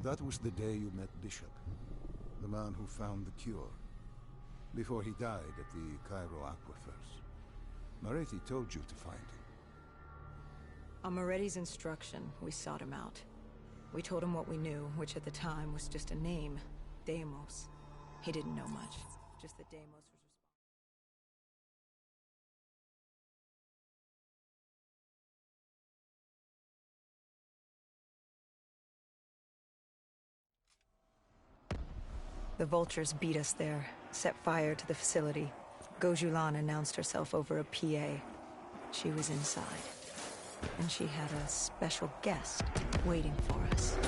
That was the day you met Bishop, the man who found the cure, before he died at the Cairo aquifers. Moretti told you to find him. On Moretti's instruction, we sought him out. We told him what we knew, which at the time was just a name, Deimos. He didn't know much, just that Deimos was The vultures beat us there, set fire to the facility. Gojulan announced herself over a PA. She was inside. And she had a special guest waiting for us.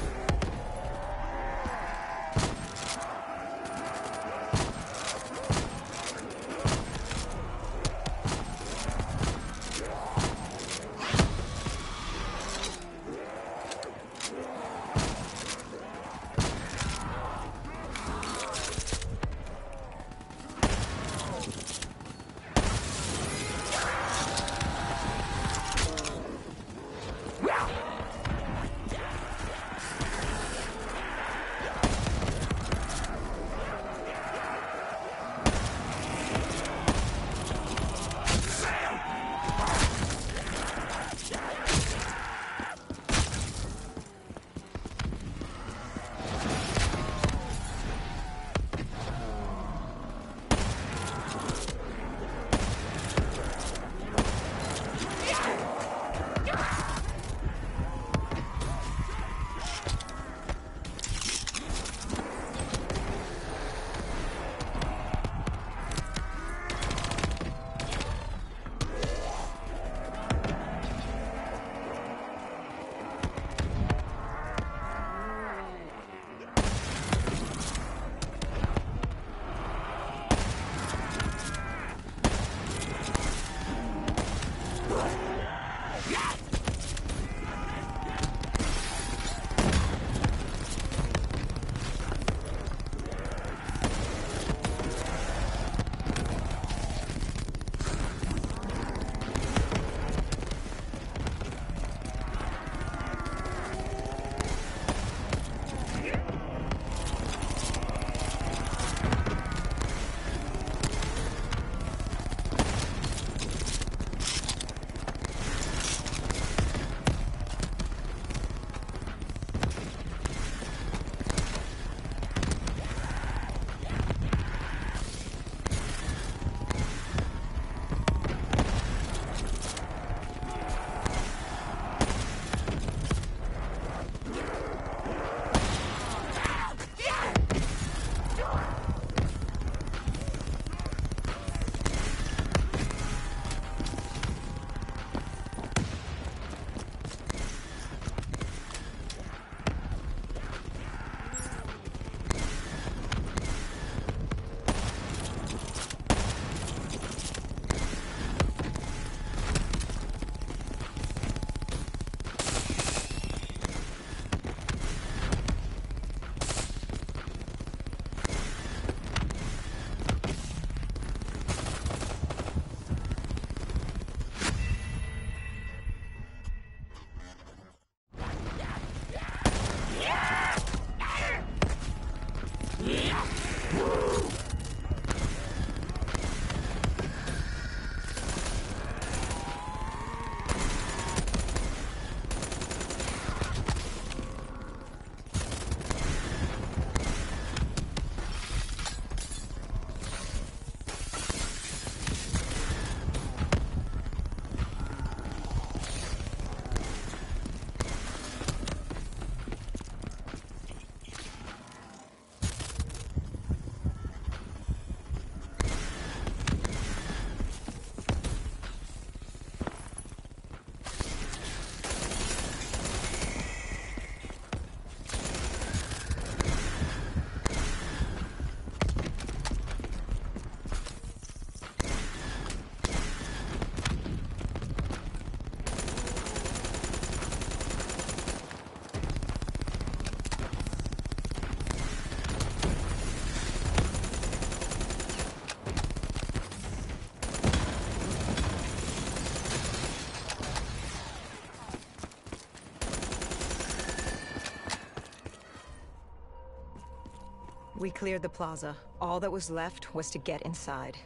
We cleared the plaza. All that was left was to get inside.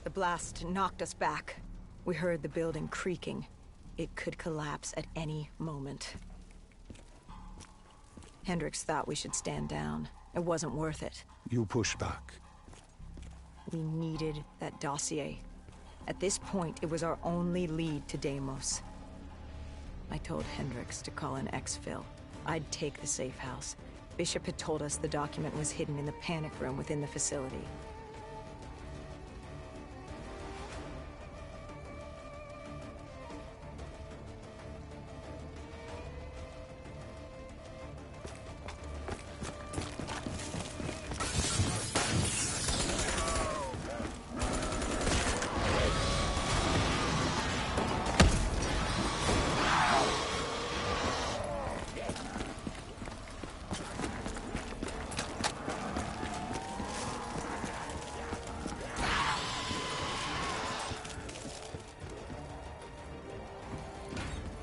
The blast knocked us back. We heard the building creaking. It could collapse at any moment. Hendricks thought we should stand down. It wasn't worth it. You pushed back. We needed that dossier. At this point, it was our only lead to Deimos. I told Hendricks to call in exfil. I'd take the safe house. Bishop had told us the document was hidden in the panic room within the facility.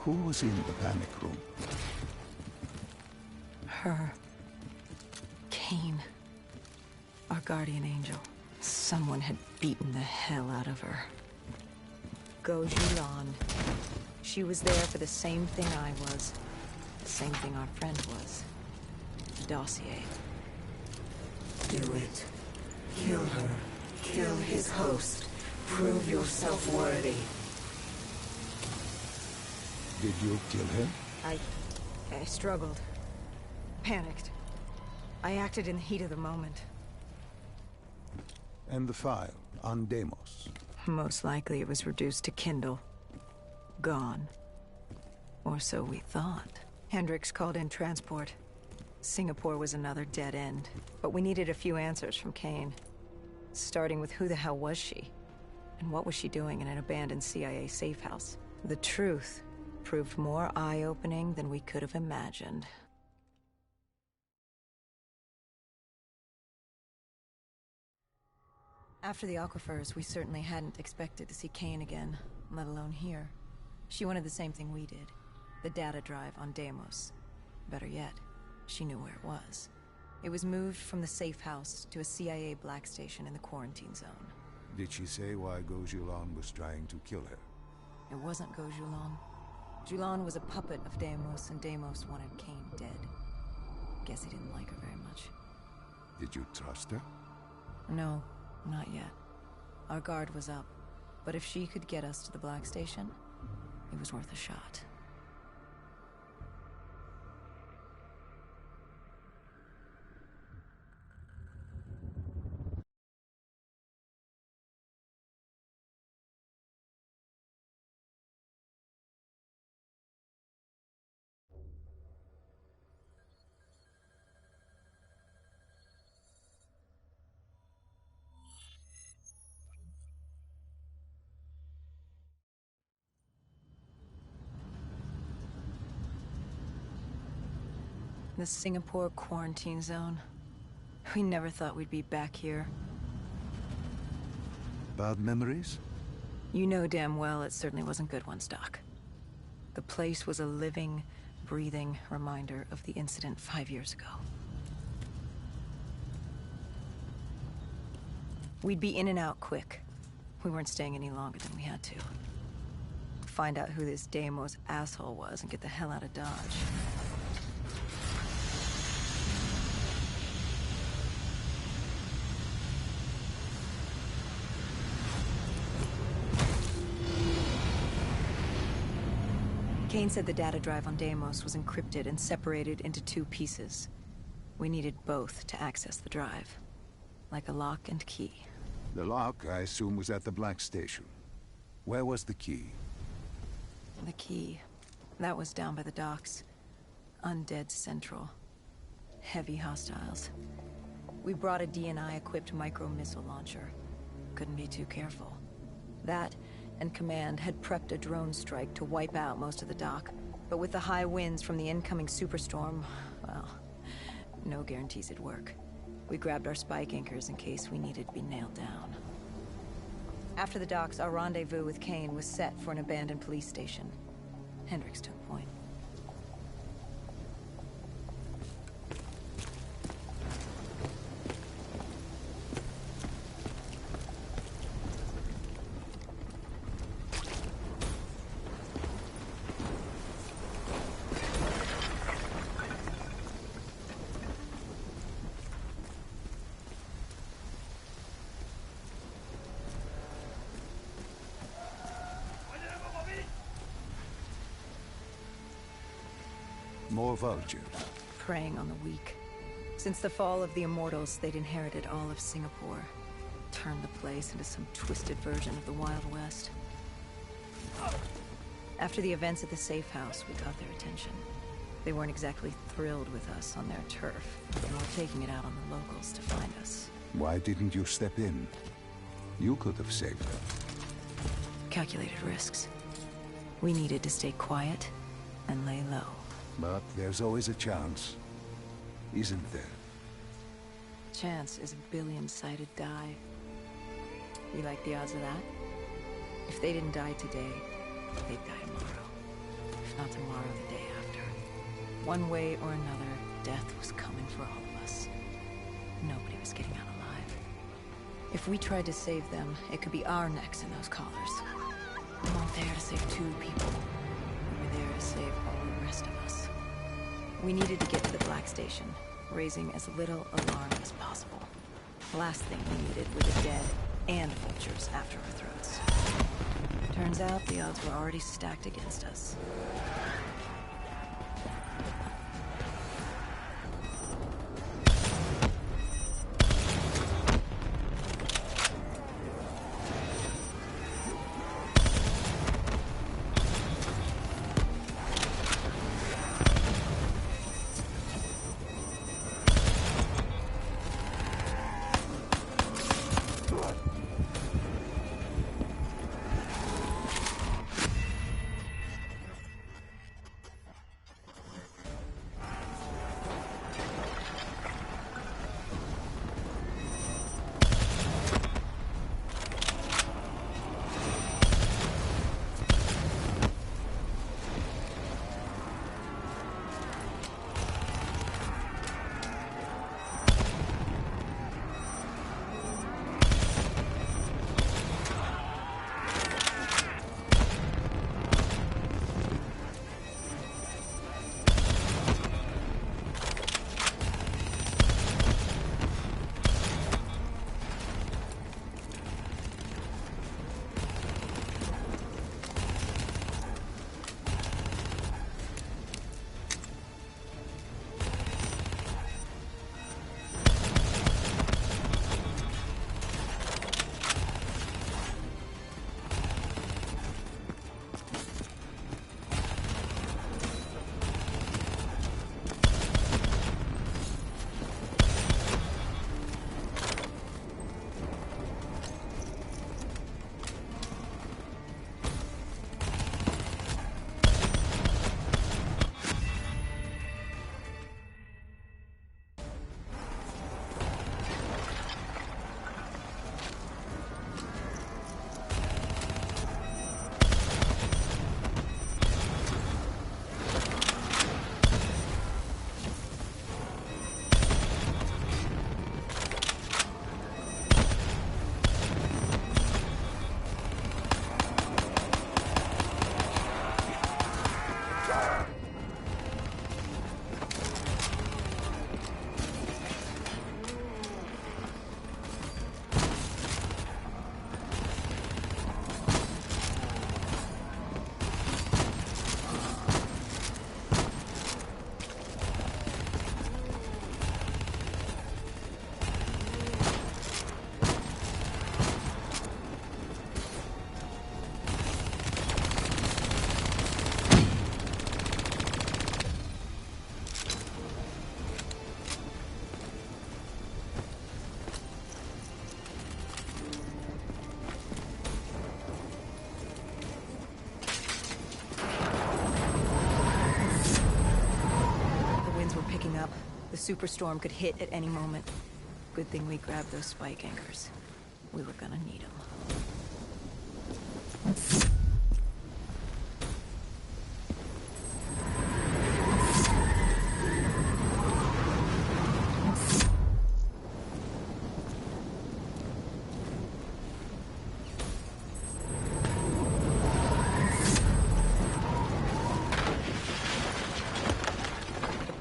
Who was in the panic room? Her. Kane. Our guardian angel. Someone had beaten the hell out of her. Gojulan. She was there for the same thing I was. The same thing our friend was. The dossier. Do it. Kill her. Kill his host. Prove yourself worthy. Did you kill him? I struggled. Panicked. I acted in the heat of the moment. And the file on Deimos? Most likely it was reduced to Kindle. Gone. Or so we thought. Hendricks called in transport. Singapore was another dead end. But we needed a few answers from Kane. Starting with who the hell was she? And what was she doing in an abandoned CIA safe house? The truth proved more eye-opening than we could have imagined. After the aquifers, we certainly hadn't expected to see Kane again, let alone here. She wanted the same thing we did. The data drive on Deimos. Better yet, she knew where it was. It was moved from the safe house to a CIA black station in the quarantine zone. Did she say why Gojulan was trying to kill her? It wasn't Gojulan. Julan was a puppet of Deimos, and Deimos wanted Kane dead. Guess he didn't like her very much. Did you trust her? No, not yet. Our guard was up, but if she could get us to the black station, it was worth a shot. The Singapore quarantine zone. We never thought we'd be back here. Bad memories? You know damn well it certainly wasn't good ones, Doc. The place was a living, breathing reminder of the incident 5 years ago. We'd be in and out quick. We weren't staying any longer than we had to. Find out who this Deimos asshole was and get the hell out of Dodge. Kane said the data drive on Deimos was encrypted and separated into 2 pieces. We needed both to access the drive. Like a lock and key. The lock, I assume, was at the black station. Where was the key? The key. That was down by the docks. Undead Central. Heavy hostiles. We brought a DNI-equipped micro-missile launcher. Couldn't be too careful. That and Command had prepped a drone strike to wipe out most of the dock. But with the high winds from the incoming superstorm, well, no guarantees it'd work. We grabbed our spike anchors in case we needed to be nailed down. After the docks, our rendezvous with Kane was set for an abandoned police station. Hendricks took point. More vultures. Preying on the weak. Since the fall of the Immortals, they'd inherited all of Singapore. Turned the place into some twisted version of the Wild West. After the events at the safe house, we got their attention. They weren't exactly thrilled with us on their turf. They were taking it out on the locals to find us. Why didn't you step in? You could have saved them. Calculated risks. We needed to stay quiet and lay low. But there's always a chance, isn't there? Chance is a billion-sided die. You like the odds of that? If they didn't die today, they'd die tomorrow. If not tomorrow, the day after. One way or another, death was coming for all of us. Nobody was getting out alive. If we tried to save them, it could be our necks in those collars. We weren't there to save 2 people. We were there to save all the rest of us. We needed to get to the Black Station, raising as little alarm as possible. The last thing we needed were the dead and vultures after our throats. Turns out the odds were already stacked against us. The superstorm could hit at any moment. Good thing we grabbed those spike anchors. We were gonna need them. The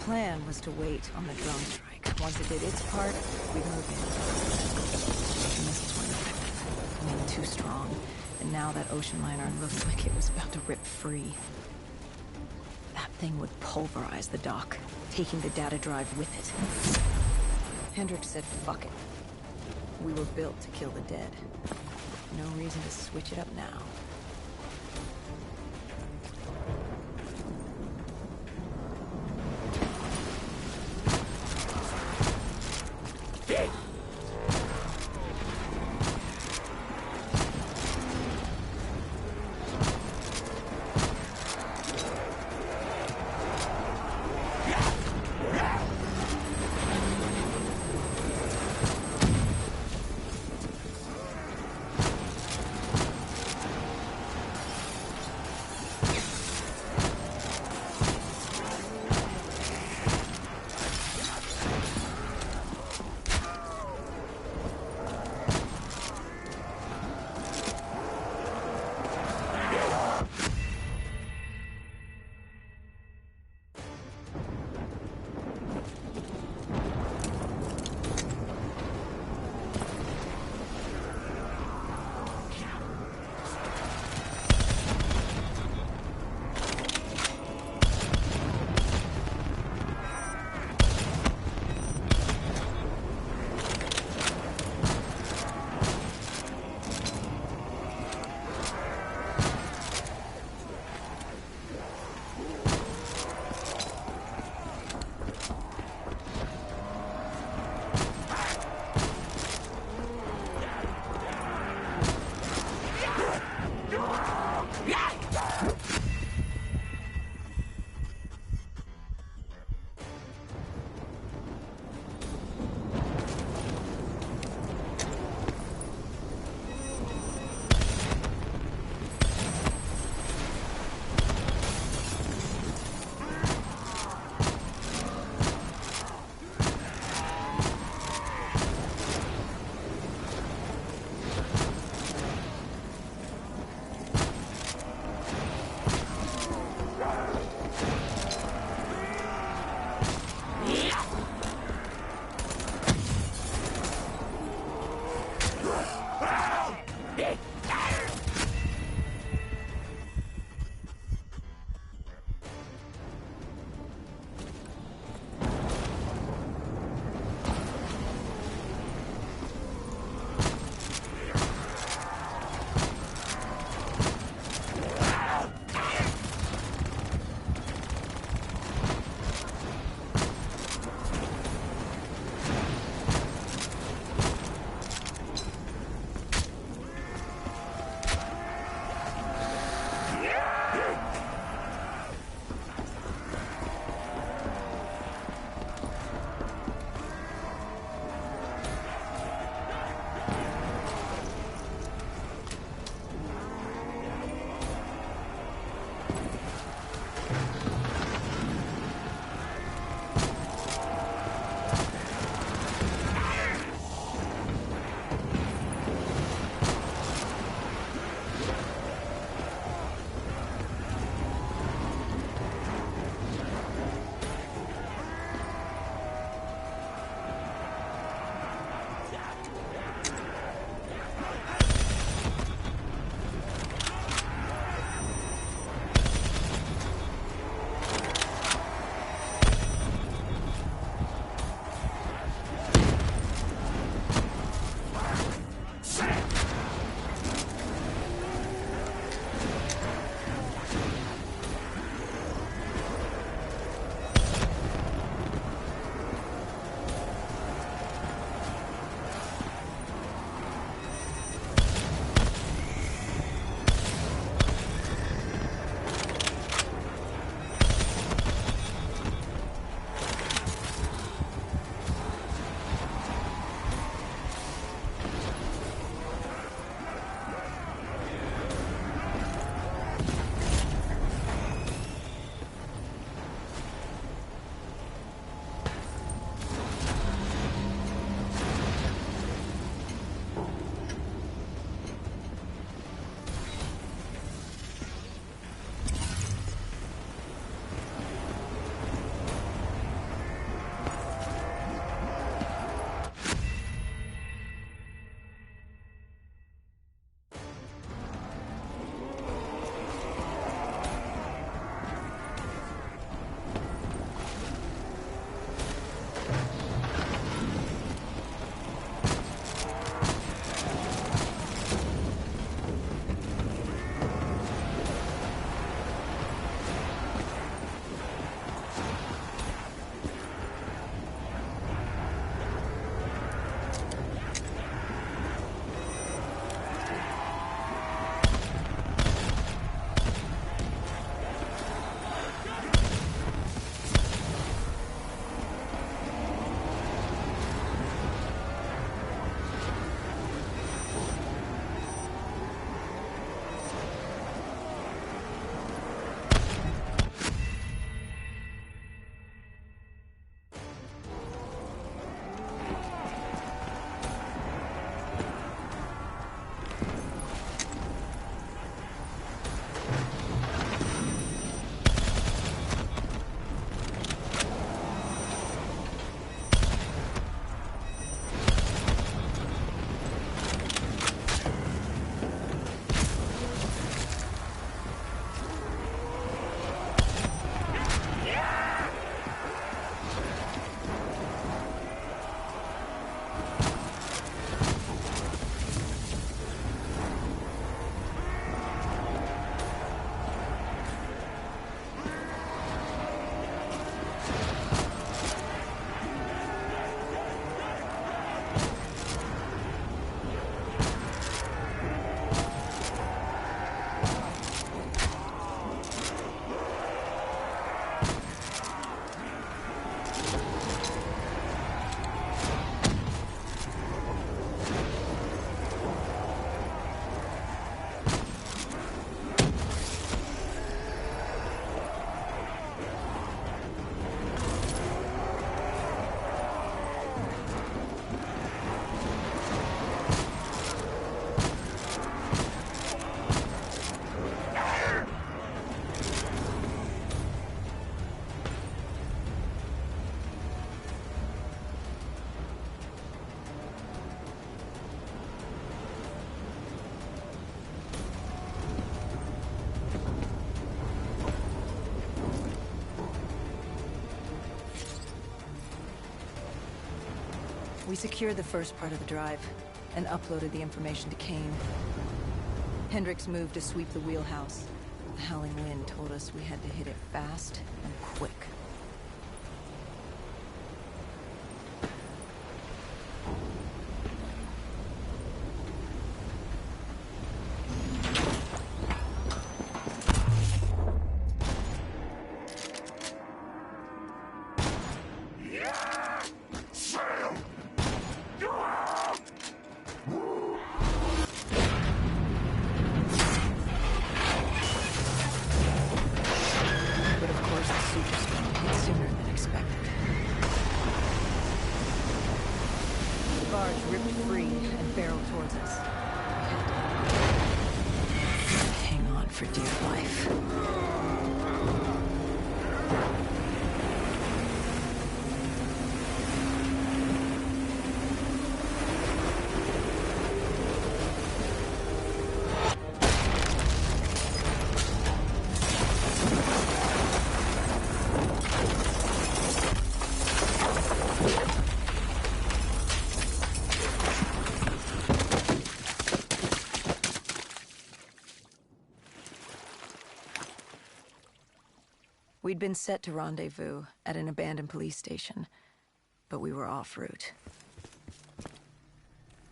plan was to wait on the drone strike. Once it did its part, we'd move in. The missiles weren't effective. I mean, too strong. And now that ocean liner looked like it was about to rip free. That thing would pulverize the dock, taking the data drive with it. Hendrik said, fuck it. We were built to kill the dead. No reason to switch it up now. We secured the first part of the drive, and uploaded the information to Kane. Hendricks moved to sweep the wheelhouse. The howling wind told us we had to hit it fast and quick. For dear life. We'd been set to rendezvous at an abandoned police station, but we were off route.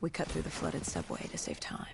We cut through the flooded subway to save time.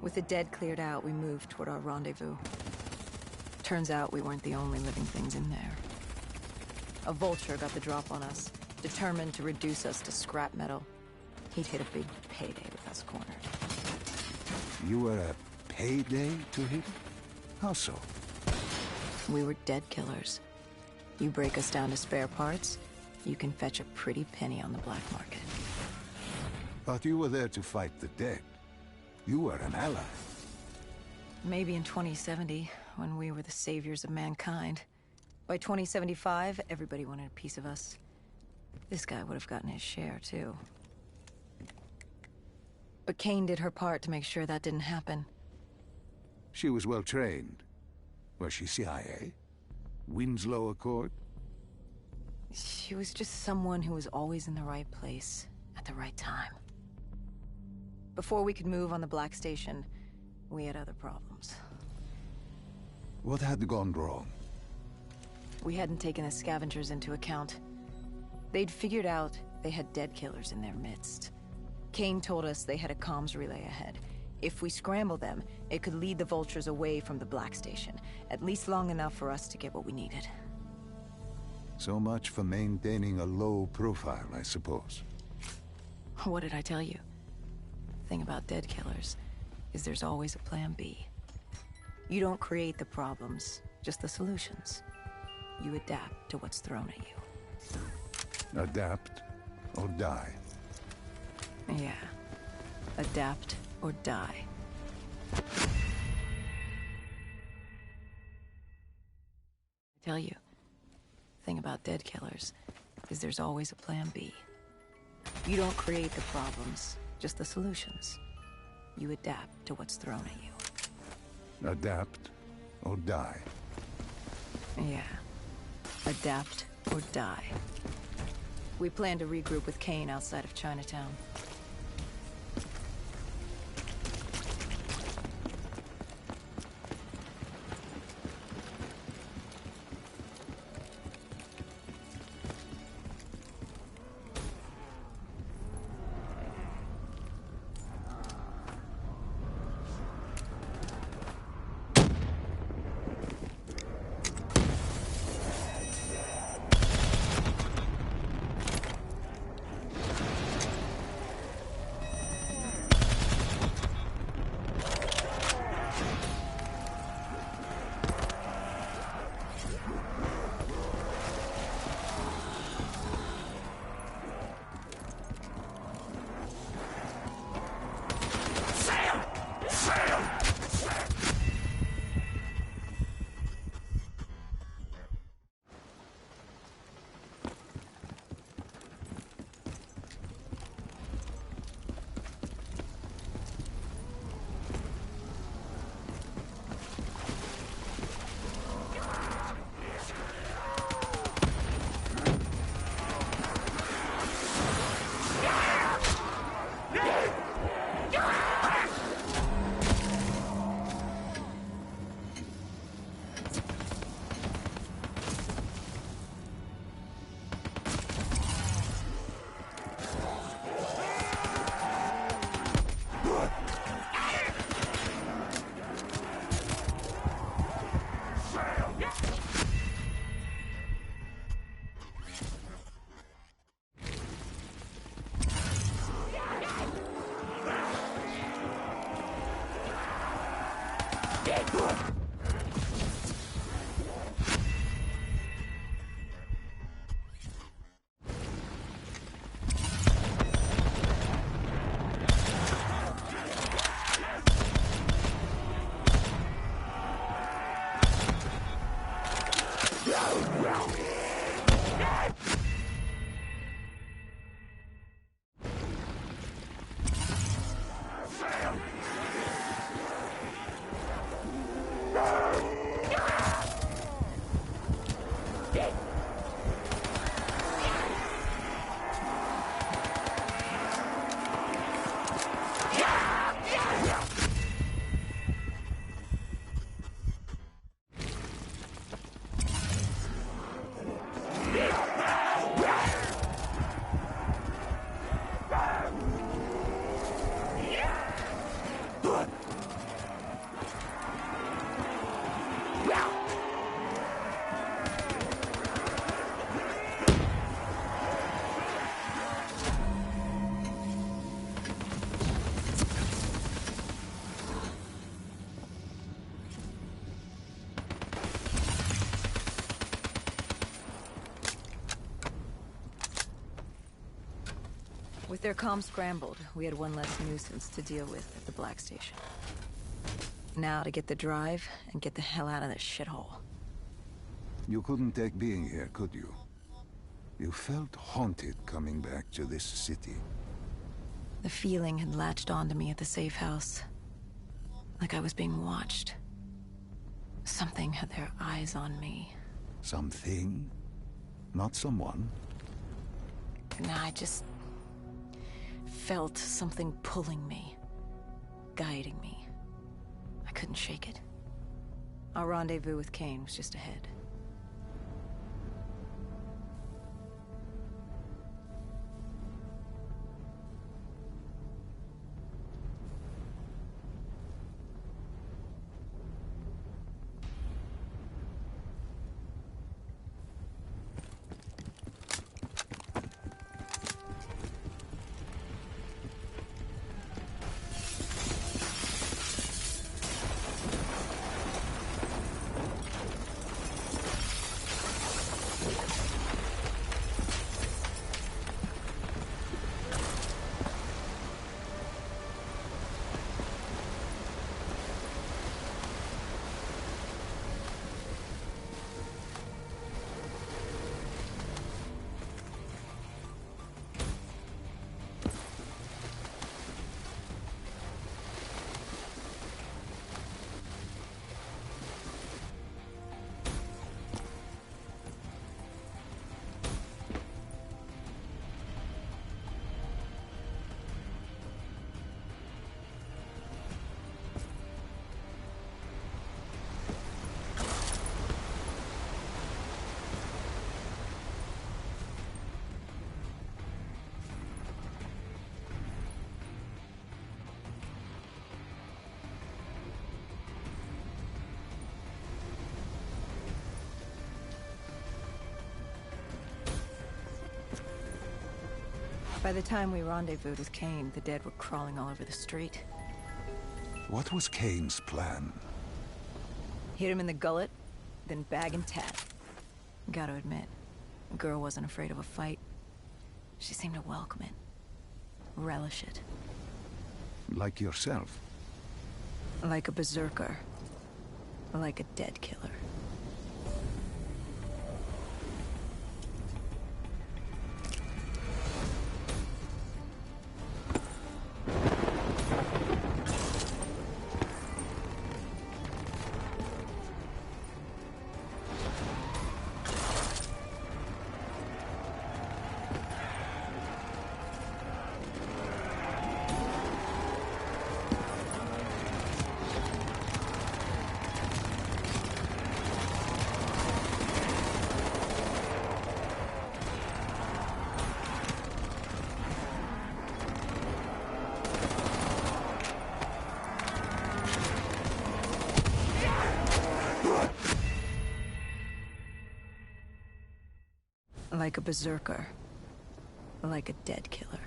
With the dead cleared out, we moved toward our rendezvous. Turns out we weren't the only living things in there. A vulture got the drop on us, determined to reduce us to scrap metal. He'd hit a big payday with us cornered. You were a payday to him? How so? We were dead killers. You break us down to spare parts, you can fetch a pretty penny on the black market. But you were there to fight the dead. You were an ally. Maybe in 2070, when we were the saviors of mankind. By 2075, everybody wanted a piece of us. This guy would have gotten his share, too. But Kane did her part to make sure that didn't happen. She was well trained. Was she CIA? Winslow Accord? She was just someone who was always in the right place, at the right time. Before we could move on the Black Station, we had other problems. What had gone wrong? We hadn't taken the scavengers into account. They'd figured out they had dead killers in their midst. Kane told us they had a comms relay ahead. If we scrambled them, it could lead the vultures away from the Black Station, at least long enough for us to get what we needed. So much for maintaining a low profile, I suppose. What did I tell you? The thing about dead killers is there's always a plan B. You don't create the problems, just the solutions. You adapt to what's thrown at you. Adapt or die. Yeah. Adapt or die. I tell you, the thing about dead killers is there's always a plan B. You don't create the problems, just the solutions. You adapt to what's thrown at you. Adapt or die. Yeah. Adapt or die. We plan to regroup with Kane outside of Chinatown. With their comms scrambled, we had one less nuisance to deal with at the Black Station. Now to get the drive and get the hell out of this shithole. You couldn't take being here, could you? You felt haunted coming back to this city. The feeling had latched onto me at the safe house. Like I was being watched. Something had their eyes on me. Something? Not someone? And I just felt something pulling me, guiding me. I couldn't shake it. Our rendezvous with Cain was just ahead. By the time we rendezvoused with Cain, the dead were crawling all over the street. What was Cain's plan? Hit him in the gullet, then bag and tag. Gotta admit, the girl wasn't afraid of a fight. She seemed to welcome it. Relish it. Like yourself? Like a berserker. Like a dead killer. Like a berserker. Like a dead killer.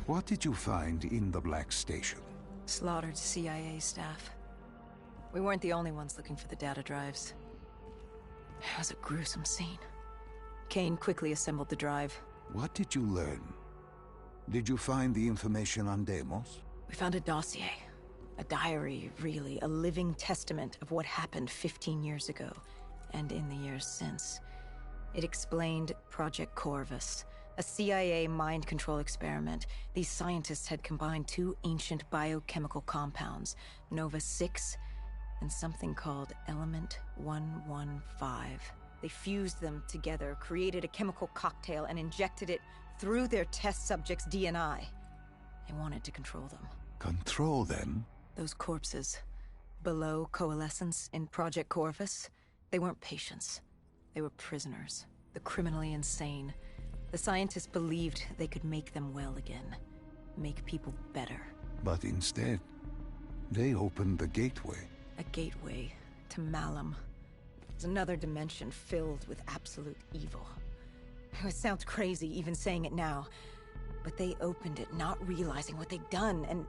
What did you find in the Black Station? Slaughtered CIA staff. We weren't the only ones looking for the data drives. It was a gruesome scene. Kane quickly assembled the drive. What did you learn? Did you find the information on Deimos? We found a dossier. A diary, really. A living testament of what happened 15 years ago, and in the years since. It explained Project Corvus, a CIA mind control experiment. These scientists had combined two ancient biochemical compounds, Nova-6 and something called Element 115. They fused them together, created a chemical cocktail, and injected it through their test subjects' DNI. They wanted to control them. Control them? Those corpses, below coalescence in Project Corvus, they weren't patients. They were prisoners, the criminally insane. The scientists believed they could make them well again, make people better. But instead, they opened the gateway. A gateway to Malum. It's another dimension filled with absolute evil. It sounds crazy even saying it now, but they opened it not realizing what they'd done, and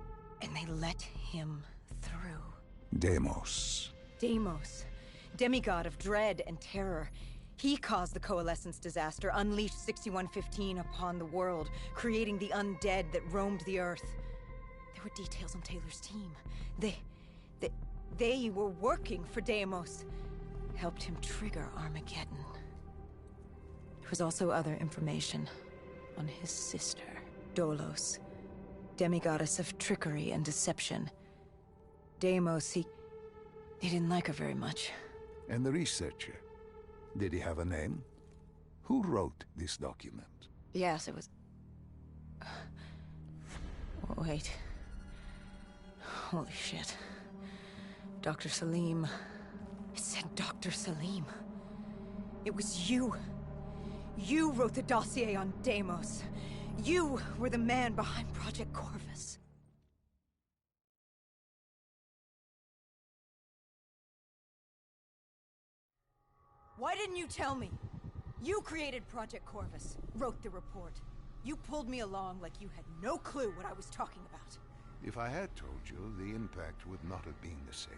they let him through. Deimos. Deimos, demigod of dread and terror. He caused the Coalescence disaster, unleashed 6115 upon the world, creating the undead that roamed the earth. There were details on Taylor's team. They were working for Deimos. Helped him trigger Armageddon. There was also other information on his sister, Dolos, demigoddess of trickery and deception. Deimos, he didn't like her very much. And the researcher? Did he have a name? Who wrote this document? Yes, it was... Wait. Holy shit. Dr. Salim. It said Dr. Salim. It was you. You wrote the dossier on Deimos. You were the man behind Project Corvus. Why didn't you tell me? You created Project Corvus, wrote the report. You pulled me along like you had no clue what I was talking about. If I had told you, the impact would not have been the same.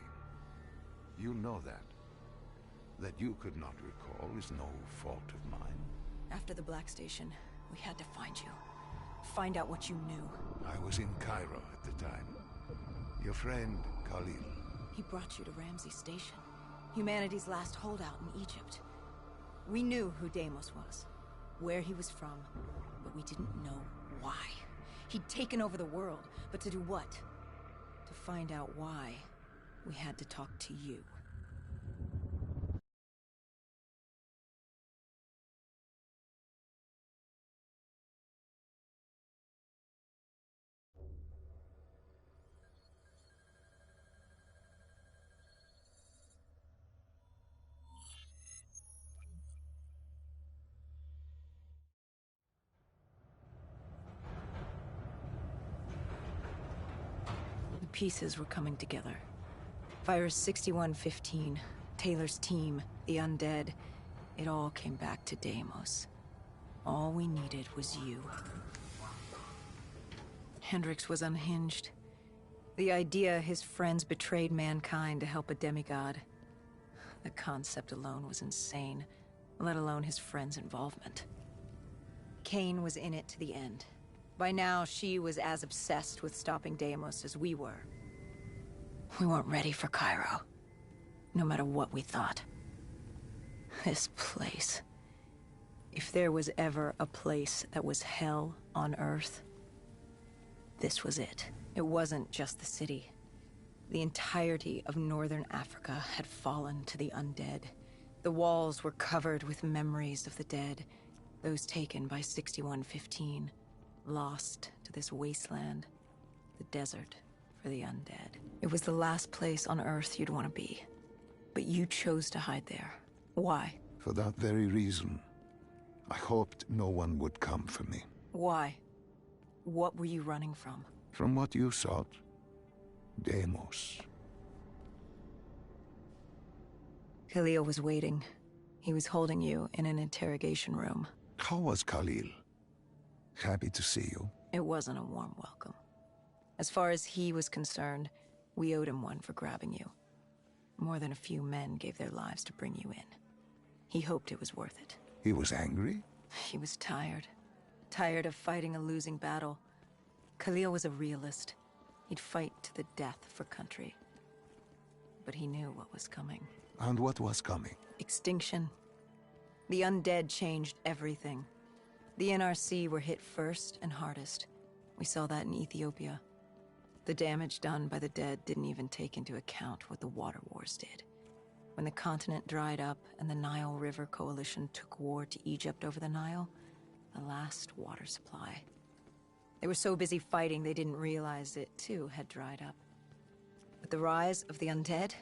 You know that. That you could not recall is no fault of mine. After the Black Station, we had to find you. Find out what you knew. I was in Cairo at the time. Your friend, Khalil. He brought you to Ramsey Station, humanity's last holdout in Egypt. We knew who Deimos was, where he was from, but we didn't know why. He'd taken over the world, but to do what? To find out why, we had to talk to you. The pieces were coming together. Virus 6115, Taylor's team, the undead. It all came back to Deimos. All we needed was you. Hendricks was unhinged. The idea his friends betrayed mankind to help a demigod. The concept alone was insane, let alone his friends' involvement. Kane was in it to the end. By now, she was as obsessed with stopping Deimos as we were. We weren't ready for Cairo, no matter what we thought. This place. If there was ever a place that was hell on Earth, this was it. It wasn't just the city. The entirety of northern Africa had fallen to the undead. The walls were covered with memories of the dead, those taken by 6115. Lost to this wasteland, the desert for the undead. It was the last place on Earth you'd want to be. But you chose to hide there. Why? For that very reason. I hoped no one would come for me. Why? What were you running from? From what you sought. Deimos. Khalil was waiting. He was holding you in an interrogation room. How was Khalil? Happy to see you. It wasn't a warm welcome. As far as he was concerned, we owed him one for grabbing you. More than a few men gave their lives to bring you in. He hoped it was worth it. He was angry? He was tired. Tired of fighting a losing battle. Khalil was a realist. He'd fight to the death for country. But he knew what was coming. And what was coming? Extinction. The undead changed everything. The NRC were hit first and hardest. We saw that in Ethiopia. The damage done by the dead didn't even take into account what the water wars did. When the continent dried up and the Nile River Coalition took war to Egypt over the Nile, the last water supply. They were so busy fighting they didn't realize it too had dried up. With the rise of the undead,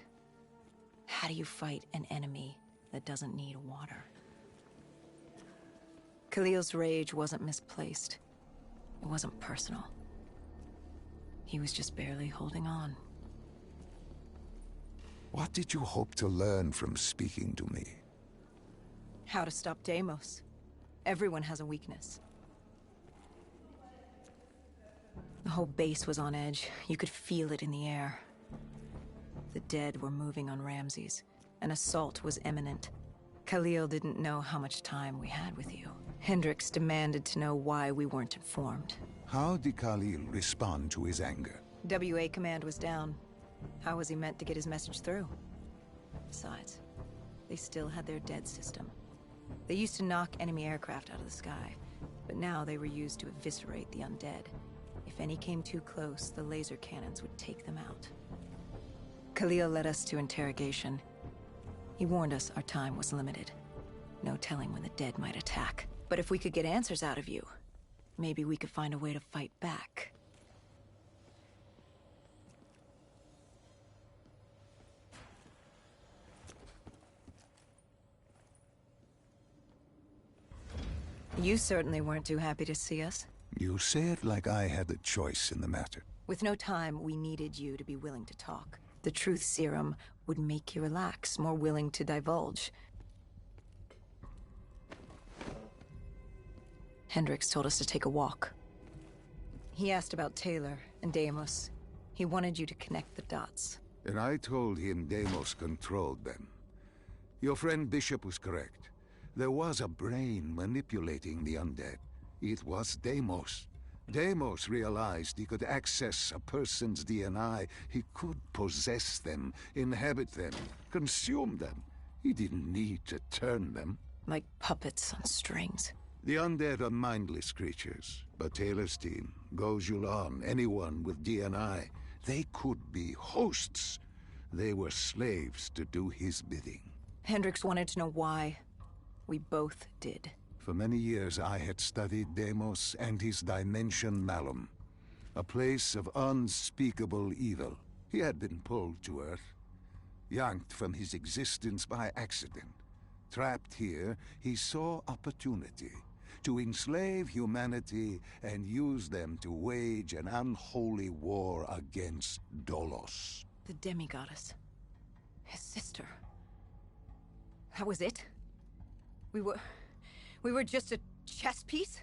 how do you fight an enemy that doesn't need water? Khalil's rage wasn't misplaced. It wasn't personal. He was just barely holding on. What did you hope to learn from speaking to me? How to stop Deimos. Everyone has a weakness. The whole base was on edge. You could feel it in the air. The dead were moving on Ramses. An assault was imminent. Khalil didn't know how much time we had with you. Hendricks demanded to know why we weren't informed. How did Khalil respond to his anger? WA command was down. How was he meant to get his message through? Besides, they still had their dead system. They used to knock enemy aircraft out of the sky, but now they were used to eviscerate the undead. If any came too close, the laser cannons would take them out. Khalil led us to interrogation. He warned us our time was limited. No telling when the dead might attack. But if we could get answers out of you, maybe we could find a way to fight back. You certainly weren't too happy to see us. You say it like I had a choice in the matter. With no time, we needed you to be willing to talk. The truth serum would make you relax, more willing to divulge. Hendricks told us to take a walk. He asked about Taylor and Deimos. He wanted you to connect the dots. And I told him Deimos controlled them. Your friend Bishop was correct. There was a brain manipulating the undead. It was Deimos. Deimos realized he could access a person's DNA. He could possess them, inhabit them, consume them. He didn't need to turn them. Like puppets on strings. The undead are mindless creatures, but Taylor's team, Gojulan, anyone with DNA, they could be hosts. They were slaves to do his bidding. Hendricks wanted to know why. We both did. For many years I had studied Deimos and his dimension Malum, a place of unspeakable evil. He had been pulled to Earth, yanked from his existence by accident. Trapped here, he saw opportunity to enslave humanity and use them to wage an unholy war against Dolos. The demi-goddess. His sister. That was it? We were just a chess piece?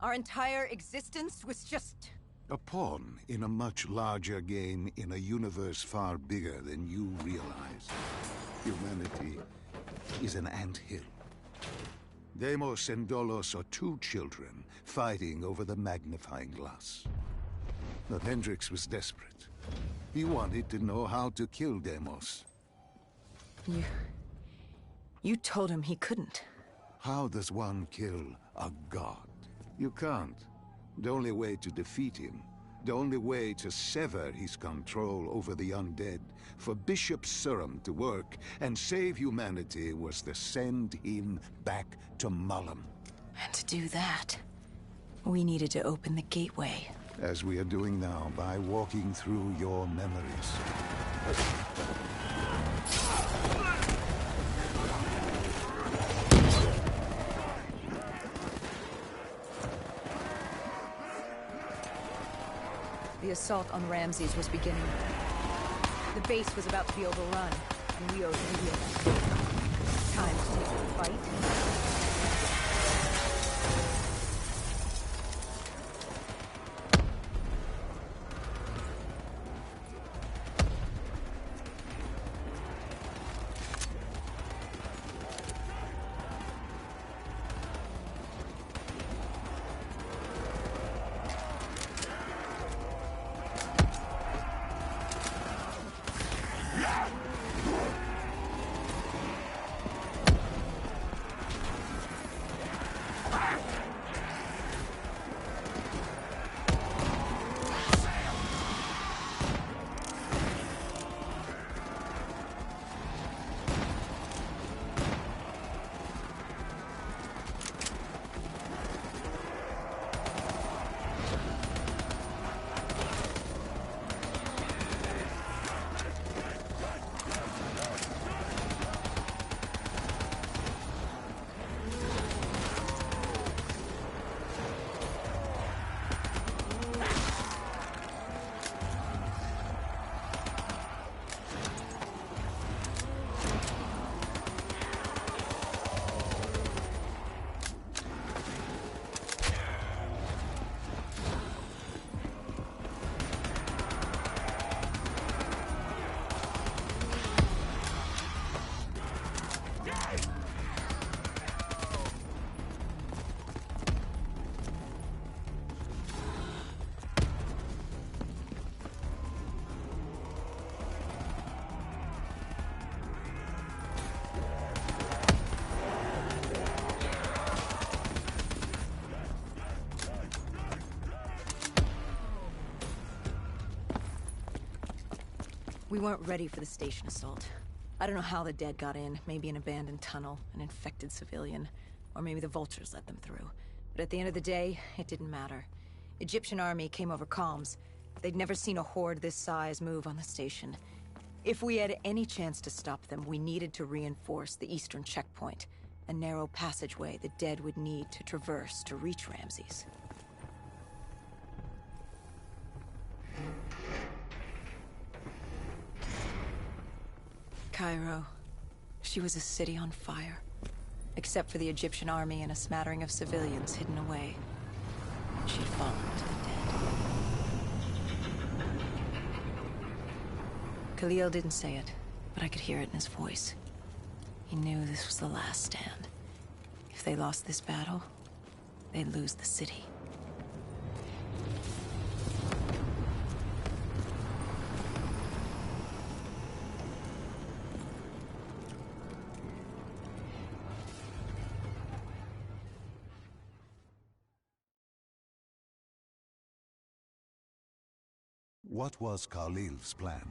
Our entire existence was just... A pawn in a much larger game in a universe far bigger than you realize. Humanity is an anthill. Deimos and Dolos are two children fighting over the magnifying glass. But Hendricks was desperate. He wanted to know how to kill Deimos. You told him he couldn't. How does one kill a god? You can't. The only way to defeat him, the only way to sever his control over the undead, for Bishop Surum to work and save humanity, was to send him back to Malum. And to do that, we needed to open the gateway. As we are doing now, by walking through your memories. The assault on Ramses was beginning. The base was about to be overrun, and we owed immediately. Time to take the fight. We weren't ready for the station assault. I don't know how the dead got in. Maybe an abandoned tunnel, an infected civilian, or maybe the vultures let them through. But at the end of the day, it didn't matter. Egyptian army came over comms. They'd never seen a horde this size move on the station. If we had any chance to stop them, we needed to reinforce the eastern checkpoint, a narrow passageway the dead would need to traverse to reach Ramses. Cairo. She was a city on fire. Except for the Egyptian army and a smattering of civilians hidden away. She'd fallen to the dead. Khalil didn't say it, but I could hear it in his voice. He knew this was the last stand. If they lost this battle, they'd lose the city. What was Khalil's plan?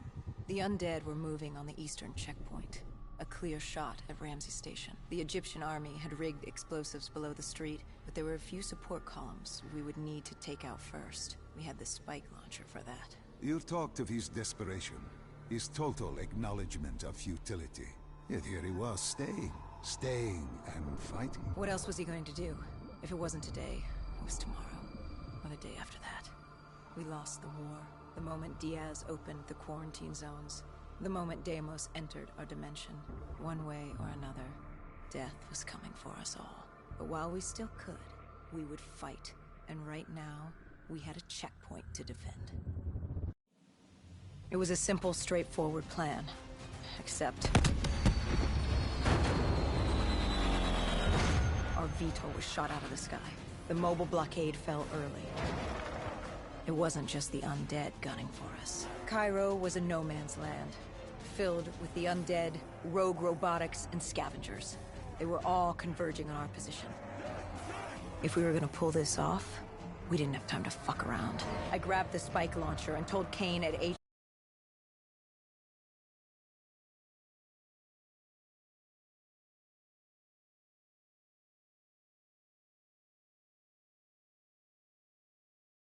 The undead were moving on the eastern checkpoint. A clear shot at Ramses Station. The Egyptian army had rigged explosives below the street, but there were a few support columns we would need to take out first. We had the spike launcher for that. You talked of his desperation, his total acknowledgement of futility. Yet here he was, staying and fighting. What else was he going to do? If it wasn't today, it was tomorrow, or the day after that. We lost the war. The moment Diaz opened the quarantine zones, the moment Deimos entered our dimension, one way or another, death was coming for us all. But while we still could, we would fight. And right now, we had a checkpoint to defend. It was a simple, straightforward plan. Except... our VTOL was shot out of the sky. The mobile blockade fell early. It wasn't just the undead gunning for us. Cairo was a no-man's land, filled with the undead, rogue robotics, and scavengers. They were all converging on our position. If we were gonna pull this off, we didn't have time to fuck around. I grabbed the spike launcher and told Kane at